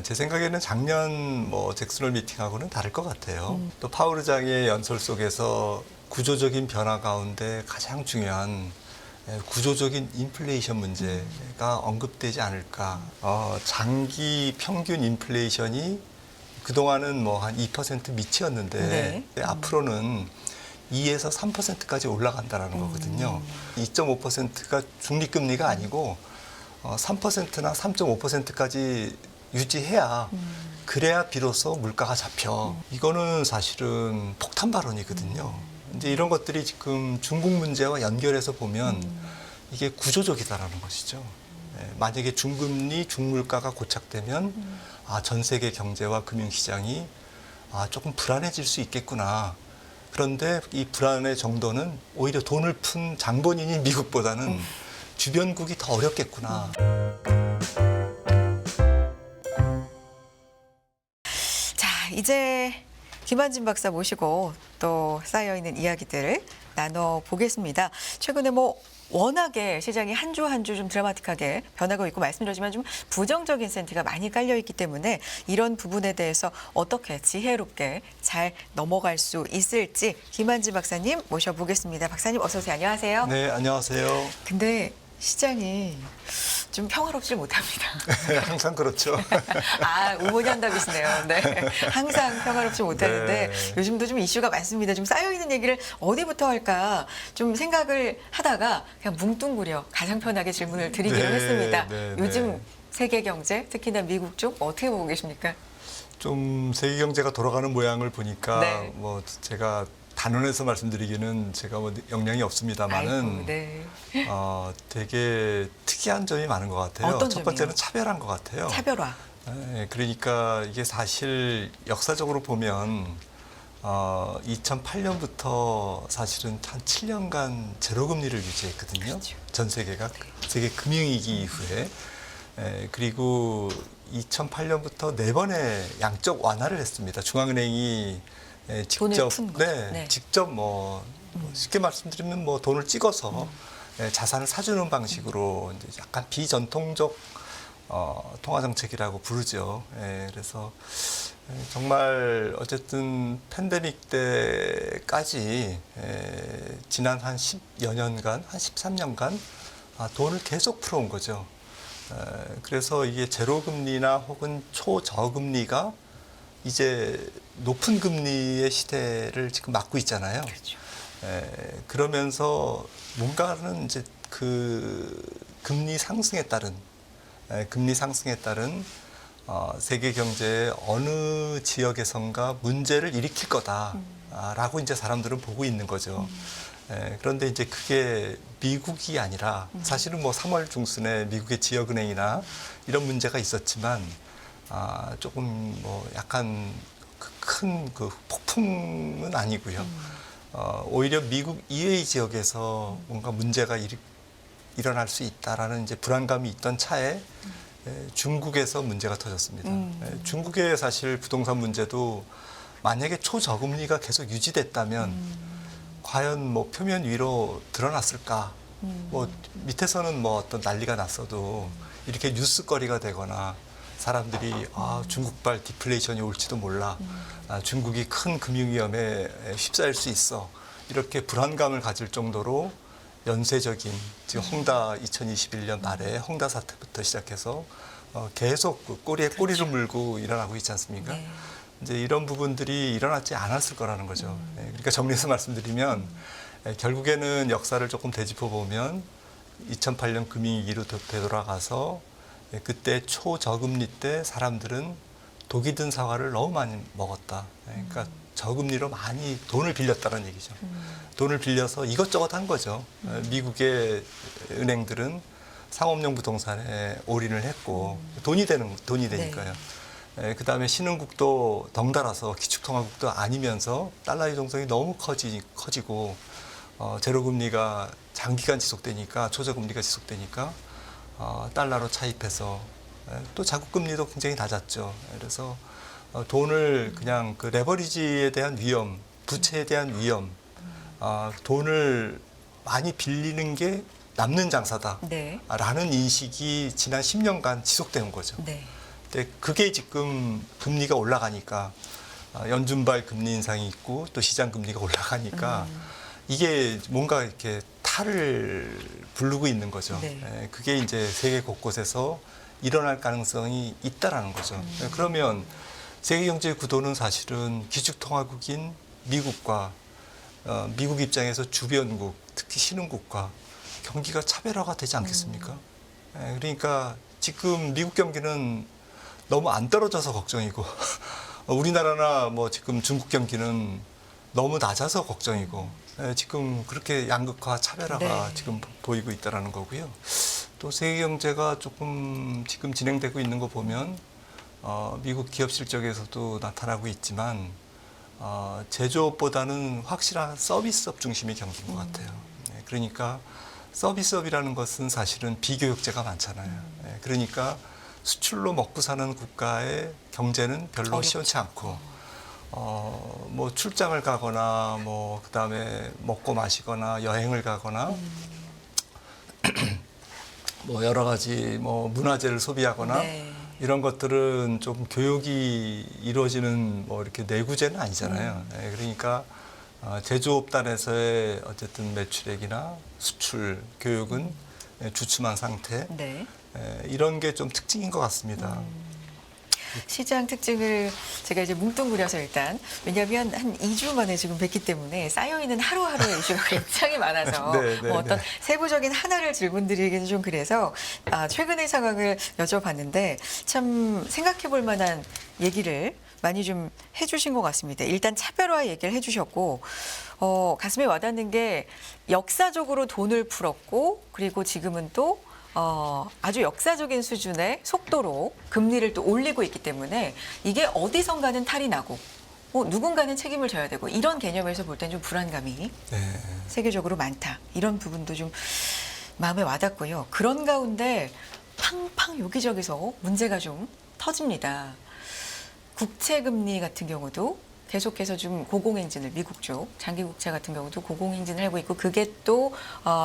제 생각에는 작년 뭐 잭슨홀 미팅하고는 다를 것 같아요. 또 파월 의장의 연설 속에서 구조적인 변화 가운데 가장 중요한 구조적인 인플레이션 문제가 언급되지 않을까. 장기 평균 인플레이션이 그동안은 뭐 한 2% 밑이었는데 앞으로는 2에서 3%까지 올라간다는 거거든요. 2.5%가 중립금리가 아니고 3%나 3.5%까지 유지해야 그래야 비로소 물가가 잡혀. 이거는 사실은 폭탄 발언이거든요. 이제 이런 것들이 지금 중국 문제와 연결해서 보면 이게 구조적이다라는 것이죠. 만약에 중금리, 중물가가 고착되면 전 세계 경제와 금융시장이 조금 불안해질 수 있겠구나. 그런데 이 불안의 정도는 오히려 돈을 푼 장본인인 미국보다는 주변국이 더 어렵겠구나. 자, 이제 김한진 박사 모시고 또 쌓여있는 이야기들을 나눠보겠습니다. 최근에 워낙에 시장이 한 주 한 주 좀 드라마틱하게 변하고 있고 말씀드렸지만 좀 부정적인 센티가 많이 깔려있기 때문에 이런 부분에 대해서 어떻게 지혜롭게 잘 넘어갈 수 있을지 김한진 박사님 모셔보겠습니다. 박사님 어서 오세요. 안녕하세요. 네, 안녕하세요. 근데 시장이 좀 평화롭지 못합니다. 항상 그렇죠. 우문현답이시네요. 네. 항상 평화롭지 못하는데 네. 요즘도 좀 이슈가 많습니다. 좀 쌓여있는 얘기를 어디부터 할까 좀 생각을 하다가 그냥 뭉뚱그려 가장 편하게 질문을 드리기로 네, 했습니다. 네, 요즘 네. 세계 경제, 특히나 미국 쪽 어떻게 보고 계십니까? 좀 세계 경제가 돌아가는 모양을 보니까 네. 뭐 제가 단언해서 말씀드리기는 제가 뭐 역량이 없습니다만은 아이고, 네. 되게 특이한 점이 많은 것 같아요. 어떤 첫 번째는 점이요? 차별한 것 같아요. 차별화. 그러니까 이게 사실 역사적으로 보면 2008년부터 사실은 한 7년간 제로금리를 유지했거든요. 그렇죠. 전 세계가 세계 금융위기 이후에. 그리고 2008년부터 4번의 양적 완화를 했습니다. 중앙은행이 직접 푼 거죠. 네. 직접 쉽게 말씀드리면 돈을 찍어서 자산을 사주는 방식으로 이제 약간 비전통적 통화 정책이라고 부르죠. 그래서 정말 어쨌든 팬데믹 때까지 지난 한 10여 년간, 한 13년간 돈을 계속 풀어온 거죠. 그래서 이게 제로금리나 혹은 초저금리가 이제 높은 금리의 시대를 지금 맞고 있잖아요. 그렇죠. 그러면서 뭔가는 이제 그 금리 상승에 따른 세계 경제의 어느 지역에선가 문제를 일으킬 거다라고 이제 사람들은 보고 있는 거죠. 그런데 이제 그게 미국이 아니라 사실은 3월 중순에 미국의 지역은행이나 이런 문제가 있었지만 조금 약간 큰 폭풍은 아니고요. 오히려 미국 이외의 지역에서 뭔가 문제가 일어날 수 있다라는 이제 불안감이 있던 차에 중국에서 문제가 터졌습니다. 중국의 사실 부동산 문제도 만약에 초저금리가 계속 유지됐다면 과연 표면 위로 드러났을까? 밑에서는 어떤 난리가 났어도 이렇게 뉴스거리가 되거나 사람들이 중국발 디플레이션이 올지도 몰라. 중국이 큰 금융위험에 휩싸일 수 있어. 이렇게 불안감을 가질 정도로 연쇄적인 지금 홍다 2021년 말에 홍다 사태부터 시작해서 계속 꼬리에 꼬리를 물고 일어나고 있지 않습니까? 네. 이제 이런 부분들이 일어나지 않았을 거라는 거죠. 그러니까 정리해서 말씀드리면 결국에는 역사를 조금 되짚어 보면 2008년 금융위기로 되돌아가서 그때 초저금리 때 사람들은 독이 든 사과를 너무 많이 먹었다. 그러니까 저금리로 많이 돈을 빌렸다는 얘기죠. 돈을 빌려서 이것저것 한 거죠. 미국의 은행들은 상업용 부동산에 올인을 했고 돈이 되니까요. 그다음에 신흥국도 덩달아서 기축통화국도 아니면서 달러 유동성이 너무 커지고 제로금리가 장기간 지속되니까 초저금리가 지속되니까 달러로 차입해서 또 자국금리도 굉장히 낮았죠. 그래서 돈을 그냥 그 레버리지에 대한 위험, 부채에 대한 위험, 돈을 많이 빌리는 게 남는 장사다라는 인식이 지난 10년간 지속된 거죠. 네. 근데 그게 지금 금리가 올라가니까 연준발 금리 인상이 있고 또 시장 금리가 올라가니까 이게 뭔가 이렇게 탈을 부르고 있는 거죠. 네. 그게 이제 세계 곳곳에서 일어날 가능성이 있다라는 거죠. 그러면 세계 경제 구도는 사실은 기축통화국인 미국과 미국 입장에서 주변국, 특히 신흥국과 경기가 차별화가 되지 않겠습니까? 그러니까 지금 미국 경기는 너무 안 떨어져서 걱정이고 우리나라나 뭐 지금 중국 경기는 너무 낮아서 걱정이고 지금 그렇게 양극화 차별화가 네. 지금 보이고 있다라는 거고요. 또 세계 경제가 조금 지금 진행되고 있는 거 보면 미국 기업 실적에서도 나타나고 있지만 제조업보다는 확실한 서비스업 중심의 경기인 것 같아요. 그러니까 서비스업이라는 것은 사실은 비교육제가 많잖아요. 그러니까 수출로 먹고 사는 국가의 경제는 별로 어렵죠. 시원치 않고 뭐 출장을 가거나 뭐 그다음에 먹고 마시거나 여행을 가거나 뭐 여러 가지 뭐 문화재를 소비하거나 네. 이런 것들은 좀 교육이 이루어지는 뭐 이렇게 내구재는 아니잖아요. 그러니까 제조업단에서의 어쨌든 매출액이나 수출, 교육은 주춤한 상태. 네. 이런 게 좀 특징인 것 같습니다. 시장 특징을 제가 이제 뭉뚱그려서 일단 왜냐하면 한 2주 만에 지금 뵙기 때문에 쌓여있는 하루하루의 이슈가 굉장히 많아서 네, 네, 뭐 어떤 네. 세부적인 하나를 질문드리기는 좀 그래서 최근의 상황을 여쭤봤는데 참 생각해볼 만한 얘기를 많이 좀 해주신 것 같습니다. 일단 차별화 얘기를 해주셨고 가슴에 와닿는 게 역사적으로 돈을 풀었고 그리고 지금은 또 아주 역사적인 수준의 속도로 금리를 또 올리고 있기 때문에 이게 어디선가는 탈이 나고 누군가는 책임을 져야 되고 이런 개념에서 볼 땐 좀 불안감이 네. 세계적으로 많다. 이런 부분도 좀 마음에 와닿고요. 그런 가운데 팡팡 여기저기서 문제가 좀 터집니다. 국채금리 같은 경우도 계속해서 좀 고공행진을 미국 쪽 장기국채 같은 경우도 고공행진을 하고 있고 그게 또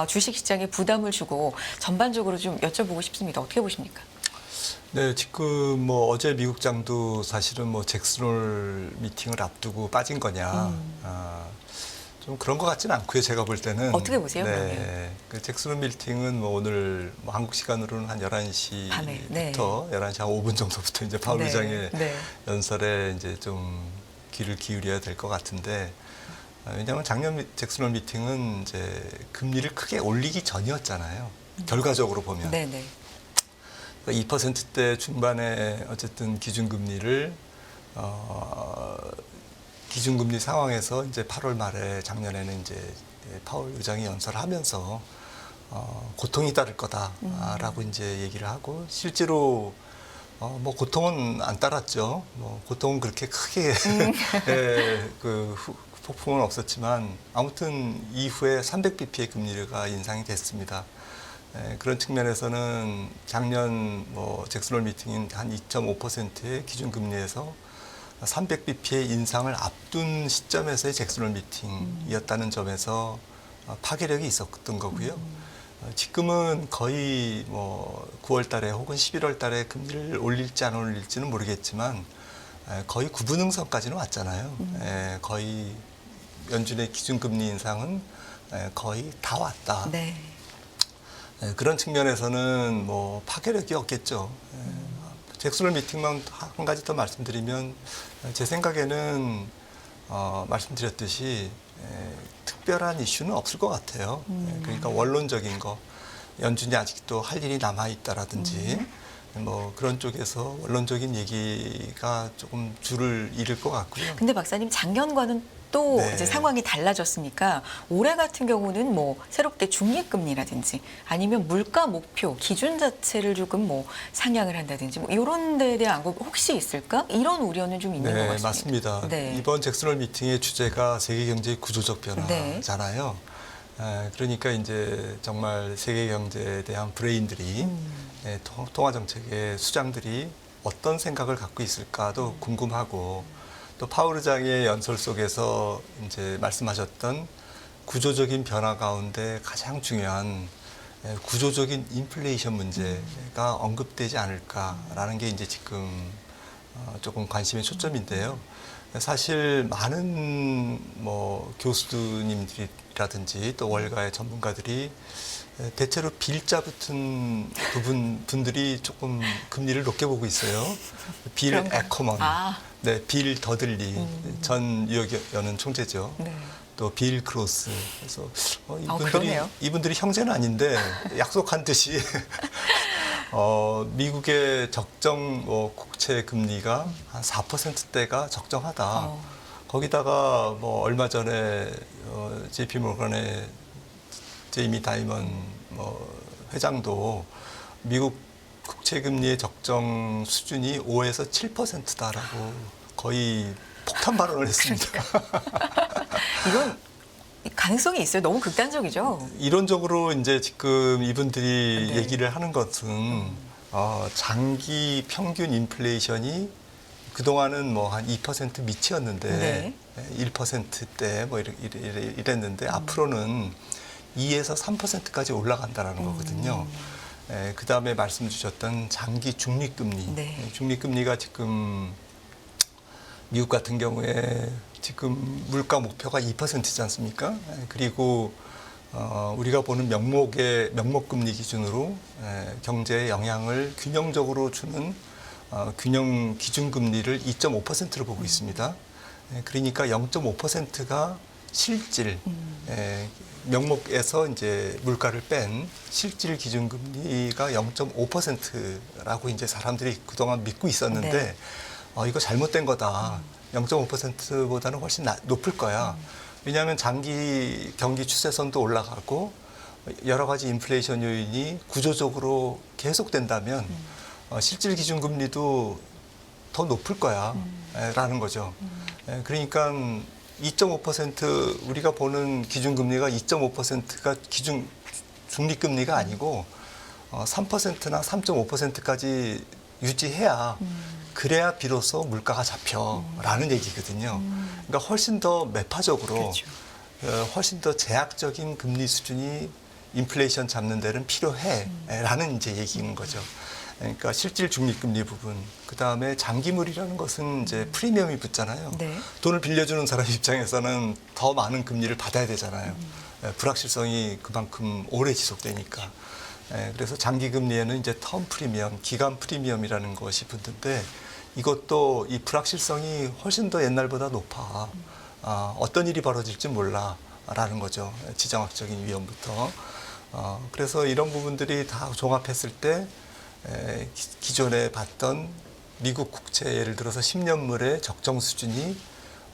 주식시장에 부담을 주고 전반적으로 좀 여쭤보고 싶습니다. 어떻게 보십니까? 네, 지금 뭐 어제 미국장도 사실은 뭐 잭슨홀 미팅을 앞두고 빠진 거냐. 좀 그런 것 같지는 않고요. 제가 볼 때는. 어떻게 보세요, 그러면? 네, 그 잭슨홀 미팅은 뭐 오늘 뭐 한국 시간으로는 한 11시부터 밤에, 네. 11시 한 5분 정도부터 이제 파월 네, 의장의 네. 연설에 이제 좀 귀를 기울여야 될 것 같은데 왜냐하면 작년 잭슨홀 미팅은 이제 금리를 크게 올리기 전이었잖아요. 결과적으로 보면. 네네. 2%대 중반에 어쨌든 기준금리를 기준금리 상황에서 이제 8월 말에 작년에는 이제 파월 의장이 연설하면서 고통이 따를 거다라고 이제 얘기를 하고 실제로 뭐 고통은 안 따랐죠. 뭐 고통은 그렇게 크게 그 폭풍은 없었지만 아무튼 이후에 300bp의 금리가 인상이 됐습니다. 그런 측면에서는 작년 뭐 잭슨홀 미팅인 한 2.5%의 기준금리에서 300bp의 인상을 앞둔 시점에서의 잭슨홀 미팅이었다는 점에서 파괴력이 있었던 거고요. 지금은 거의 뭐 9월 달에 혹은 11월 달에 금리를 올릴지 안 올릴지는 모르겠지만 거의 구분응선까지는 왔잖아요. 거의 연준의 기준금리 인상은 거의 다 왔다. 네. 그런 측면에서는 뭐 파괴력이 없겠죠. 잭슨홀 미팅만 한 가지 더 말씀드리면 제 생각에는 말씀드렸듯이 특별한 이슈는 없을 것 같아요. 그러니까 원론적인 거 연준이 아직도 할 일이 남아 있다라든지 뭐 그런 쪽에서 원론적인 얘기가 조금 줄을 잃을 것 같고요. 근데 박사님 작년과는 또 네. 이제 상황이 달라졌으니까 올해 같은 경우는 뭐 새롭게 중립금리라든지 아니면 물가 목표 기준 자체를 조금 뭐 상향을 한다든지 뭐 이런 데에 대한 언급 혹시 있을까? 이런 우려는 좀 있는 것 같습니다. 맞습니다. 네. 이번 잭슨홀 미팅의 주제가 세계 경제의 구조적 변화잖아요. 그러니까 이제 정말 세계 경제에 대한 브레인들이 통화 정책의 수장들이 어떤 생각을 갖고 있을까도 궁금하고 또 파월 의장의 연설 속에서 이제 말씀하셨던 구조적인 변화 가운데 가장 중요한 구조적인 인플레이션 문제가 언급되지 않을까라는 게 이제 지금 조금 관심의 초점인데요. 사실 많은 뭐 교수님들이라든지 또 월가의 전문가들이 대체로 빌자 붙은 분들이 조금 금리를 높게 보고 있어요. 빌 그런가요? 에커먼, 아. 네, 빌 더들리 전 뉴욕 연은 총재죠. 네. 또 빌 크로스. 그래서 그러네요. 이분들이 형제는 아닌데 약속한 듯이 미국의 적정 국채 금리가 한 4%대가 적정하다. 거기다가 뭐 얼마 전에 JP 모건의 제이미 다이먼 회장도 미국 국채 금리의 적정 수준이 5에서 7%다라고 거의 폭탄 발언을 했습니다. 이건 가능성이 있어요. 너무 극단적이죠. 이론적으로 이제 지금 이분들이 네. 얘기를 하는 것은 장기 평균 인플레이션이 그동안은 뭐 한 2% 밑이었는데 네. 1%대 뭐 이랬는데 앞으로는 2에서 3%까지 올라간다라는 거거든요. 그 다음에 말씀 주셨던 장기 중립금리. 네. 중립금리가 지금 미국 같은 경우에 지금 물가 목표가 2%지 않습니까? 그리고 우리가 보는 명목금리 기준으로 경제에 영향을 균형적으로 주는 균형 기준금리를 2.5%로 보고 있습니다. 그러니까 0.5%가 실질, 명목에서 이제 물가를 뺀 실질 기준금리가 0.5%라고 이제 사람들이 그동안 믿고 있었는데 네. 이거 잘못된 거다. 0.5%보다는 훨씬 높을 거야. 왜냐하면 장기 경기 추세선도 올라가고 여러 가지 인플레이션 요인이 구조적으로 계속된다면 실질 기준금리도 더 높을 거야. 라는 거죠. 그러니까 2.5% 우리가 보는 기준금리가 2.5%가 기준 중립금리가 아니고 3%나 3.5%까지 유지해야 그래야 비로소 물가가 잡혀라는 얘기거든요. 그러니까 훨씬 더 매파적으로 그렇죠. 훨씬 더 제약적인 금리 수준이 인플레이션 잡는 데는 필요해라는 이제 얘기인 거죠. 그러니까 실질 중립금리 부분, 그 다음에 장기물이라는 것은 이제 프리미엄이 붙잖아요. 네. 돈을 빌려주는 사람 입장에서는 더 많은 금리를 받아야 되잖아요. 불확실성이 그만큼 오래 지속되니까. 그래서 장기금리에는 이제 텀 프리미엄, 기간 프리미엄이라는 것이 붙는데 이것도 이 불확실성이 훨씬 더 옛날보다 높아. 어떤 일이 벌어질지 몰라라는 거죠. 지정학적인 위험부터. 그래서 이런 부분들이 다 종합했을 때 기존에 봤던 미국 국채 예를 들어서 10년물의 적정 수준이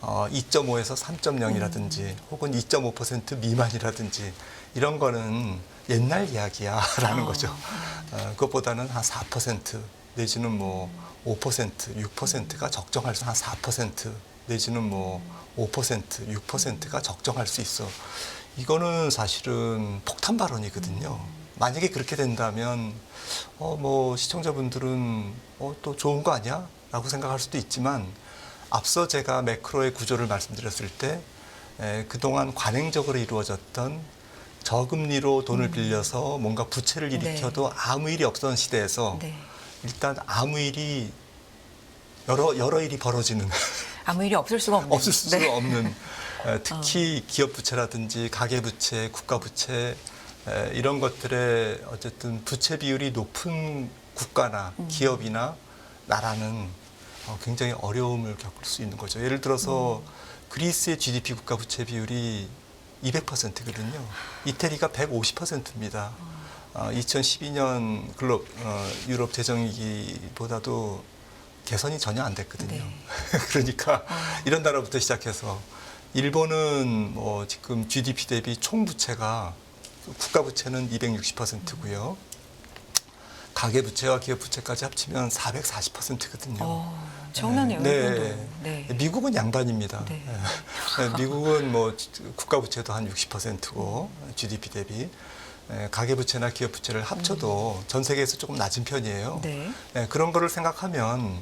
2.5에서 3.0이라든지 혹은 2.5% 미만이라든지 이런 거는 옛날 이야기야라는 거죠. 그것보다는 한 4% 내지는 뭐 5%, 6%가 적정할 수 한 4% 내지는 뭐 5%, 6%가 적정할 수 있어. 이거는 사실은 폭탄 발언이거든요. 만약에 그렇게 된다면 뭐 시청자분들은 또 좋은 거 아니야? 라고 생각할 수도 있지만 앞서 제가 매크로의 구조를 말씀드렸을 때 그동안 관행적으로 이루어졌던 저금리로 돈을 빌려서 뭔가 부채를 일으켜도 아무 일이 없던 시대에서 일단 아무 일이 여러 일이 벌어지는 아무 일이 없을 수가 없는. 없을 수가 없는 특히 기업 부채라든지 가계 부채, 국가 부채 이런 것들의 어쨌든 부채 비율이 높은 국가나 기업이나 나라는 굉장히 어려움을 겪을 수 있는 거죠. 예를 들어서 그리스의 GDP 국가 부채 비율이 200%거든요. 이태리가 150%입니다. 2012년 유럽 재정위기보다도 개선이 전혀 안 됐거든요. 그러니까 이런 나라부터 시작해서 일본은 뭐 지금 GDP 대비 총 부채가 국가 부채는 260%고요. 가계 부채와 기업 부채까지 합치면 440%거든요. 엄청나네요. 네. 네. 미국은 양반입니다. 네. 미국은 뭐 국가 부채도 한 60%고 GDP 대비 가계 부채나 기업 부채를 합쳐도 전 세계에서 조금 낮은 편이에요. 네. 그런 거를 생각하면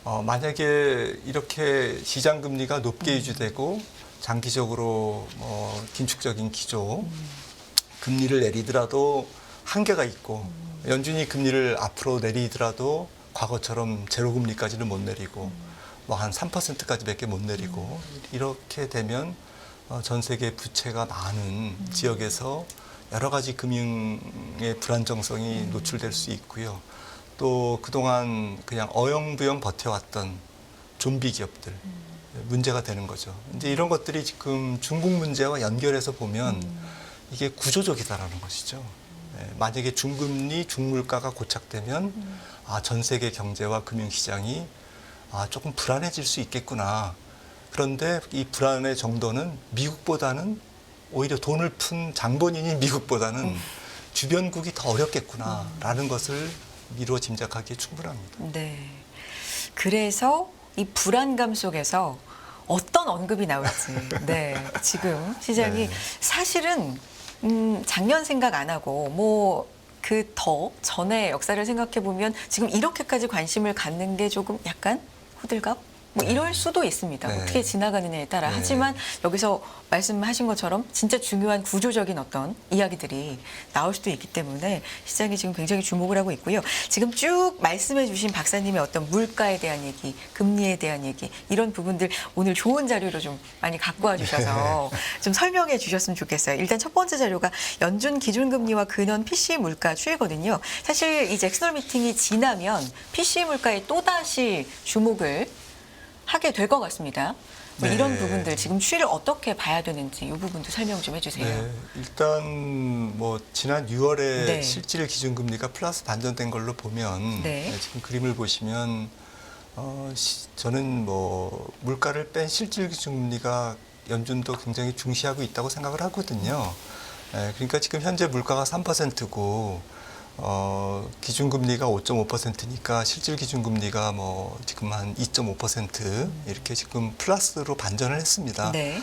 만약에 이렇게 시장 금리가 높게 유지되고 장기적으로 긴축적인 기조 금리를 내리더라도 한계가 있고 연준이 금리를 앞으로 내리더라도 과거처럼 제로 금리까지는 못 내리고 뭐 한 3%까지밖에 못 내리고 이렇게 되면 전 세계 부채가 많은 지역에서 여러 가지 금융의 불안정성이 노출될 수 있고요. 또 그동안 그냥 어영부영 버텨왔던 좀비 기업들 문제가 되는 거죠. 이제 이런 것들이 지금 중국 문제와 연결해서 보면 이게 구조적이다라는 것이죠. 만약에 중금리, 중물가가 고착되면 전 세계 경제와 금융시장이 조금 불안해질 수 있겠구나. 그런데 이 불안의 정도는 미국보다는 오히려 돈을 푼 장본인인 미국보다는 주변국이 더 어렵겠구나라는 것을 미루어 짐작하기에 충분합니다. 네. 그래서 이 불안감 속에서 어떤 언급이 나올지, 네, 지금 시장이 네. 사실은 작년 생각 안 하고 뭐 그 더 전의 역사를 생각해 보면 지금 이렇게까지 관심을 갖는 게 조금 약간 호들갑? 뭐 이럴 수도 있습니다. 네. 어떻게 지나가느냐에 따라. 네. 하지만 여기서 말씀하신 것처럼 진짜 중요한 구조적인 어떤 이야기들이 나올 수도 있기 때문에 시장이 지금 굉장히 주목을 하고 있고요. 지금 쭉 말씀해 주신 박사님의 어떤 물가에 대한 얘기, 금리에 대한 얘기 이런 부분들 오늘 좋은 자료로 좀 많이 갖고 와 주셔서 좀 설명해 주셨으면 좋겠어요. 일단 첫 번째 자료가 연준 기준금리와 근원 PCE 물가 추이거든요. 사실 이 잭슨홀 미팅이 지나면 PCE 물가에 또다시 주목을 하게 될 것 같습니다. 뭐 네. 이런 부분들 지금 추이를 어떻게 봐야 되는지 이 부분도 설명 좀 해주세요. 네, 일단 뭐 지난 6월에 네. 실질 기준금리가 플러스 반전된 걸로 보면 네. 지금 그림을 보시면 저는 뭐 물가를 뺀 실질 기준금리가 연준도 굉장히 중시하고 있다고 생각을 하거든요. 그러니까 지금 현재 물가가 3%고 기준금리가 5.5%니까 실질 기준금리가 뭐 지금 한 2.5% 이렇게 지금 플러스로 반전을 했습니다. 네.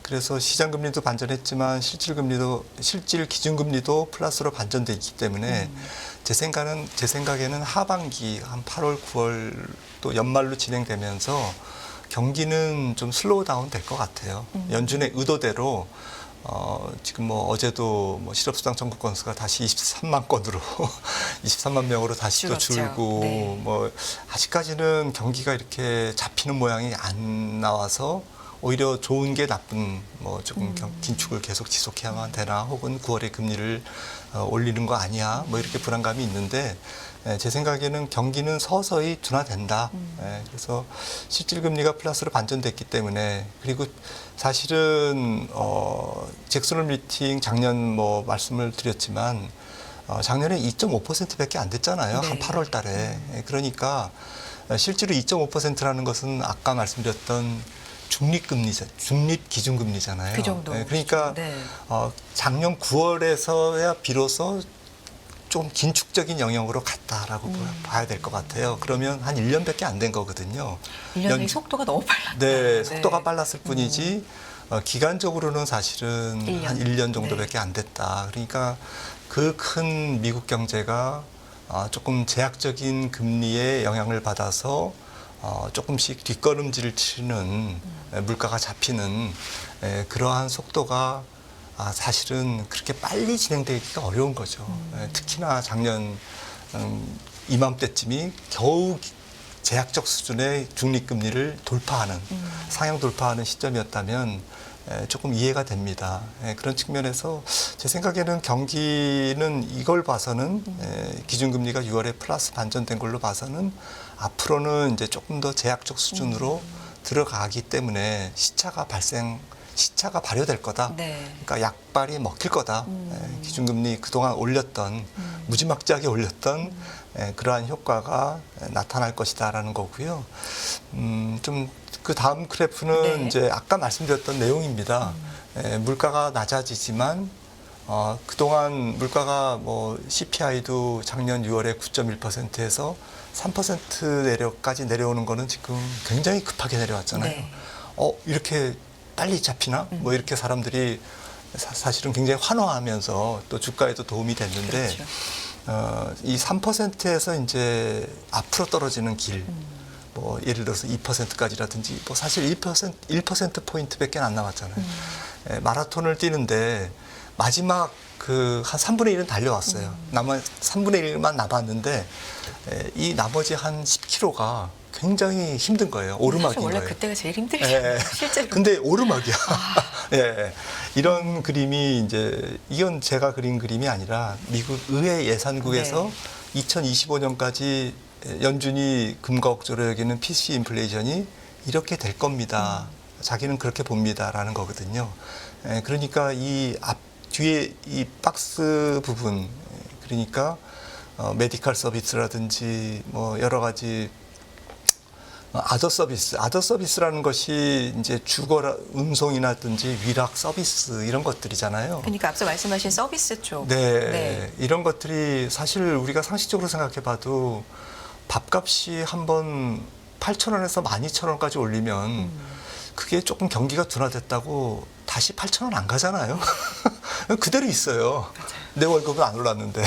그래서 시장금리도 반전했지만 실질 기준금리도 플러스로 반전돼 있기 때문에 제 생각에는 하반기 한 8월, 9월 또 연말로 진행되면서 경기는 좀 슬로우 다운 될 것 같아요. 연준의 의도대로 지금 뭐 어제도 뭐 실업수당 청구 건수가 다시 23만 건으로 23만 명으로 다시 또 줄었죠. 줄고 네. 뭐 아직까지는 경기가 이렇게 잡히는 모양이 안 나와서 오히려 좋은 게 나쁜 뭐 조금 긴축을 계속 지속해야만 되나 혹은 9월에 금리를 올리는 거 아니야 뭐 이렇게 불안감이 있는데 제 생각에는 경기는 서서히 둔화된다. 그래서 실질 금리가 플러스로 반전됐기 때문에 그리고 사실은 잭슨홀 미팅 작년 뭐 말씀을 드렸지만 작년에 2.5%밖에 안 됐잖아요. 네. 한 8월 달에. 그러니까 실제로 2.5%라는 것은 아까 말씀드렸던 중립 기준금리잖아요. 그 정도. 그러니까 네. 작년 9월에서야 비로소 좀 긴축적인 영역으로 갔다라고 봐야 될 것 같아요. 그러면 한 1년밖에 안 된 거거든요. 1년의 속도가 너무 빨랐다. 네, 속도가 빨랐을 뿐이지 기간적으로는 사실은 1년. 한 1년 정도밖에 안 됐다. 그러니까 그 큰 미국 경제가 조금 제약적인 금리의 영향을 받아서 조금씩 뒷걸음질을 치는 물가가 잡히는 그러한 속도가 사실은 그렇게 빨리 진행되기가 어려운 거죠. 특히나 작년 이맘때쯤이 겨우 제약적 수준의 중립금리를 돌파하는 상향 돌파하는 시점이었다면 조금 이해가 됩니다. 그런 측면에서 제 생각에는 경기는 이걸 봐서는 기준금리가 6월에 플러스 반전된 걸로 봐서는 앞으로는 이제 조금 더 제약적 수준으로 들어가기 때문에 시차가 발효될 거다. 네. 그러니까 약발이 먹힐 거다. 기준금리 그동안 올렸던 무지막지하게 올렸던 그러한 효과가 나타날 것이다라는 거고요. 좀 그 다음 그래프는 네. 이제 아까 말씀드렸던 내용입니다. 물가가 낮아지지만 그동안 물가가 뭐 CPI도 작년 6월에 9.1%에서 3% 내려까지 내려오는 거는 지금 굉장히 급하게 내려왔잖아요. 네. 이렇게 빨리 잡히나? 뭐 이렇게 사람들이 사실은 굉장히 환호하면서 또 주가에도 도움이 됐는데 그렇죠. 이 3%에서 이제 앞으로 떨어지는 길, 뭐 예를 들어서 2%까지라든지 뭐 사실 1% 포인트밖에 안 남았잖아요. 마라톤을 뛰는데 마지막 그 한 3분의 1은 달려왔어요. 남은 3분의 1만 남았는데 이 나머지 한 10km가 굉장히 힘든 거예요. 오르막인 사실 원래 거예요. 그때가 제일 힘들죠. 예. 실제로. 근데 오르막이야. 예. 이런 그림이 이제 이건 제가 그린 그림이 아니라 미국 의회 예산국에서 2025년까지 연준이 금과 억조로 여기는 PC 인플레이션이 이렇게 될 겁니다. 자기는 그렇게 봅니다라는 거거든요. 예. 그러니까 이 앞 뒤에 이 박스 부분 그러니까 메디컬 서비스라든지 뭐 여러 가지 아더 서비스라는 것이 이제 주거 운송이라든지 위락 서비스 이런 것들이잖아요. 그러니까 앞서 말씀하신 서비스 쪽. 네, 이런 것들이 사실 우리가 상식적으로 생각해봐도 밥값이 한번 8,000원에서 12,000원까지 올리면 그게 조금 경기가 둔화됐다고 다시 8,000원 안 가잖아요. 그대로 있어요. 내 월급은 안 올랐는데.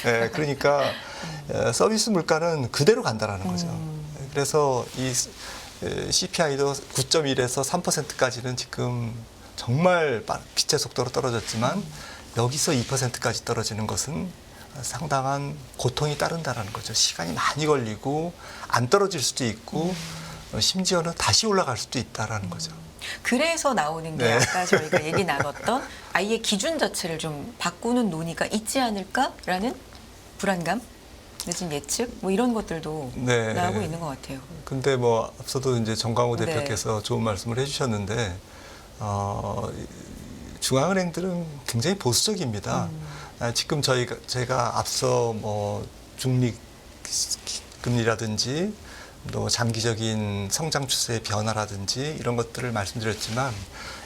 네, 그러니까 서비스 물가는 그대로 간다라는 거죠. 그래서 이 CPI도 9.1에서 3%까지는 지금 정말 빛의 속도로 떨어졌지만 여기서 2%까지 떨어지는 것은 상당한 고통이 따른다라는 거죠. 시간이 많이 걸리고 안 떨어질 수도 있고 심지어는 다시 올라갈 수도 있다라는 거죠. 그래서 나오는 게 네. 아까 저희가 얘기 나눴던 아예 기준 자체를 좀 바꾸는 논의가 있지 않을까라는 불안감, 늦은 예측, 뭐 이런 것들도 네. 나오고 있는 것 같아요. 근데 뭐 앞서도 이제 정광호 네. 대표께서 좋은 말씀을 해주셨는데 중앙은행들은 굉장히 보수적입니다. 지금 제가 앞서 뭐 중립금리라든지 또 장기적인 성장 추세의 변화라든지 이런 것들을 말씀드렸지만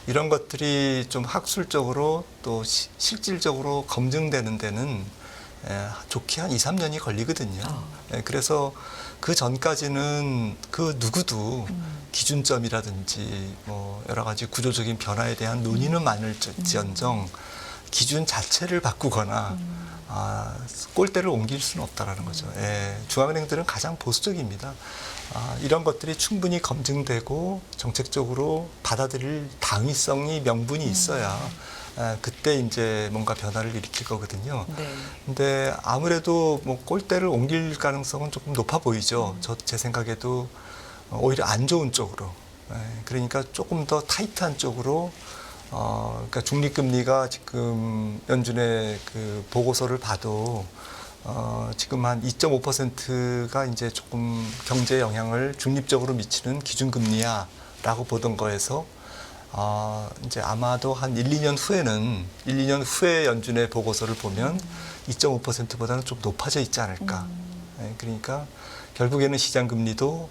이런 것들이 좀 학술적으로 또 실질적으로 검증되는 데는 좋게 한 2, 3년이 걸리거든요. 그래서 그 전까지는 그 누구도 기준점이라든지 뭐 여러 가지 구조적인 변화에 대한 논의는 많을지언정 기준 자체를 바꾸거나 꼴대를 옮길 수는 없다라는 거죠. 중앙은행들은 가장 보수적입니다. 이런 것들이 충분히 검증되고 정책적으로 받아들일 당위성이 명분이 있어야 그때 이제 뭔가 변화를 일으킬 거거든요. 네. 근데 아무래도 뭐 꼴대를 옮길 가능성은 조금 높아 보이죠. 제 생각에도 오히려 안 좋은 쪽으로. 그러니까 조금 더 타이트한 쪽으로. 그러니까 중립금리가 지금 연준의 그 보고서를 봐도 지금 한 2.5%가 이제 조금 경제 영향을 중립적으로 미치는 기준금리야라고 보던 거에서 이제 아마도 한 1, 2년 후에 연준의 보고서를 보면 2.5%보다는 좀 높아져 있지 않을까. 그러니까 결국에는 시장금리도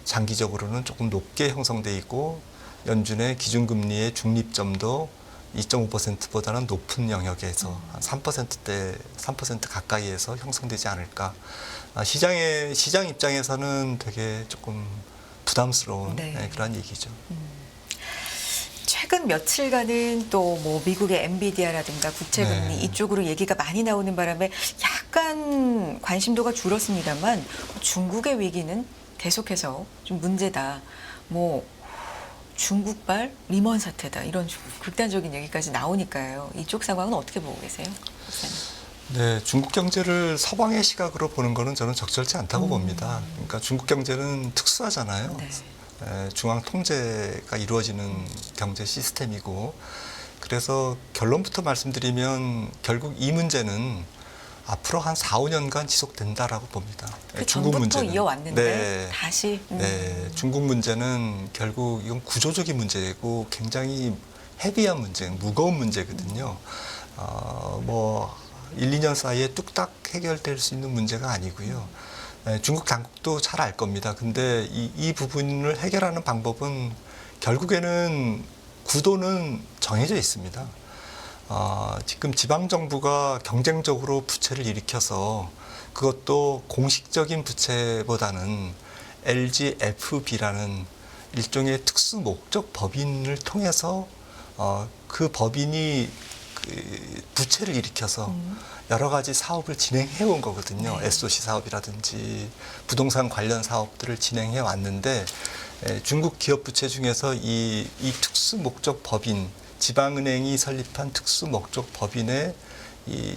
장기적으로는 조금 높게 형성돼 있고 연준의 기준금리의 중립점도 2.5%보다는 높은 영역에서 한 3% 가까이에서 형성되지 않을까. 시장 입장에서는 되게 조금 부담스러운 그런 얘기죠. 최근 며칠간은 또 뭐 미국의 엔비디아라든가 국채금리 이쪽으로 얘기가 많이 나오는 바람에 약간 관심도가 줄었습니다만 중국의 위기는 계속해서 좀 문제다. 뭐 중국발 리먼 사태다. 이런 극단적인 얘기까지 나오니까요. 이쪽 상황은 어떻게 보고 계세요? 박사님? 네, 중국 경제를 서방의 시각으로 보는 거는 저는 적절치 않다고 봅니다. 그러니까 중국 경제는 특수하잖아요. 중앙 통제가 이루어지는 경제 시스템이고 그래서 결론부터 말씀드리면 결국 이 문제는 앞으로 한 4, 5년간 지속된다라고 봅니다. 그 중국 전부터 문제는. 이어왔는데 다시 중국 문제는 결국 이건 구조적인 문제고 굉장히 헤비한 문제, 무거운 문제거든요. 뭐 1, 2년 사이에 뚝딱 해결될 수 있는 문제가 아니고요. 중국 당국도 잘 알 겁니다. 근데 이 부분을 해결하는 방법은 결국에는 구도는 정해져 있습니다. 지금 지방정부가 경쟁적으로 부채를 일으켜서 그것도 공식적인 부채보다는 LGFB라는 일종의 특수 목적 법인을 통해서 그 법인이 그 부채를 일으켜서 여러 가지 사업을 진행해 온 거거든요. SOC 사업이라든지 부동산 관련 사업들을 진행해 왔는데 중국 기업 부채 중에서 이 특수 목적 법인 지방은행이 설립한 특수 목적 법인의 이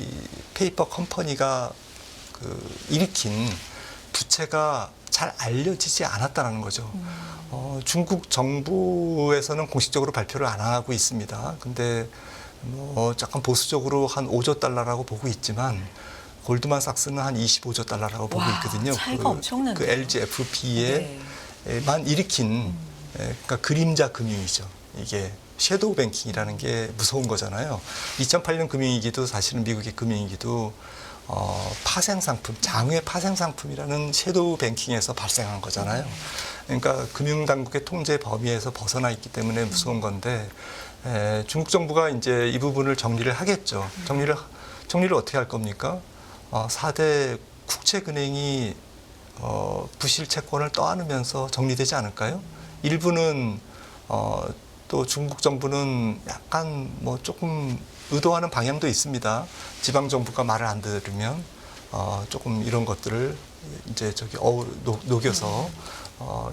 페이퍼 컴퍼니가 일으킨 부채가 잘 알려지지 않았다는 거죠. 중국 정부에서는 공식적으로 발표를 안 하고 있습니다. 근데 약간 보수적으로 한 5조 달러라고 보고 있지만 골드만삭스는 한 25조 달러라고 보고 와, 있거든요. 차이가 엄청난데요. 그 LGFB에만 일으킨 그러니까 그림자 금융이죠. 이게 섀도우 뱅킹이라는 게 무서운 거잖아요. 2008년 금융위기도 사실은 미국의 금융위기도 파생 상품, 장외 파생 상품이라는 섀도우 뱅킹에서 발생한 거잖아요. 그러니까 금융당국의 통제 범위에서 벗어나 있기 때문에 무서운 건데 중국 정부가 이제 이 부분을 정리를 하겠죠. 정리를 어떻게 할 겁니까? 4대 국책은행이 부실 채권을 떠안으면서 정리되지 않을까요? 일부는 또 중국 정부는 약간 조금 의도하는 방향도 있습니다. 지방 정부가 말을 안 들으면 조금 이런 것들을 이제 녹여서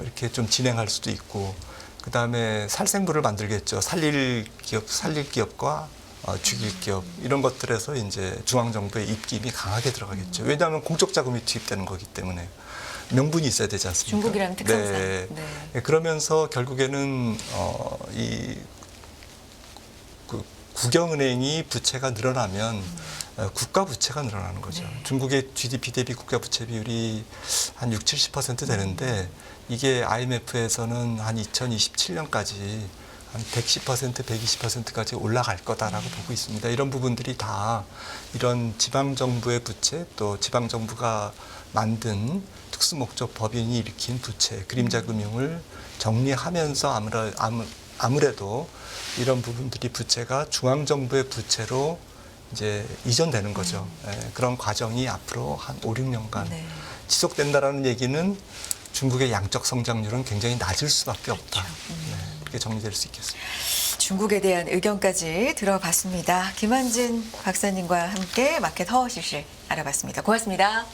이렇게 좀 진행할 수도 있고, 그 다음에 살생부를 만들겠죠. 살릴 기업과 죽일 기업 이런 것들에서 이제 중앙 정부의 입김이 강하게 들어가겠죠. 왜냐하면 공적 자금이 투입되는 거기 때문에. 명분이 있어야 되지 않습니까? 중국이라는 특성상. 네. 네. 그러면서 결국에는 국영은행이 부채가 늘어나면 국가 부채가 늘어나는 거죠. 네. 중국의 GDP 대비 국가 부채 비율이 한 60-70% 되는데 이게 IMF에서는 한 2027년까지 한 110%, 120%까지 올라갈 거다라고 보고 있습니다. 이런 부분들이 다 이런 지방정부의 부채 또 지방정부가 만든 특수목적 법인이 일으킨 부채, 그림자 금융을 정리하면서 아무래도 이런 부분들이 부채가 중앙정부의 부채로 이제 이전되는 거죠. 그런 과정이 앞으로 한 5-6년간 네. 지속된다라는 얘기는 중국의 양적 성장률은 굉장히 낮을 수밖에 없다. 그렇죠. 그렇게 정리될 수 있겠습니다. 중국에 대한 의견까지 들어봤습니다. 김한진 박사님과 함께 마켓 허허실실 알아봤습니다. 고맙습니다.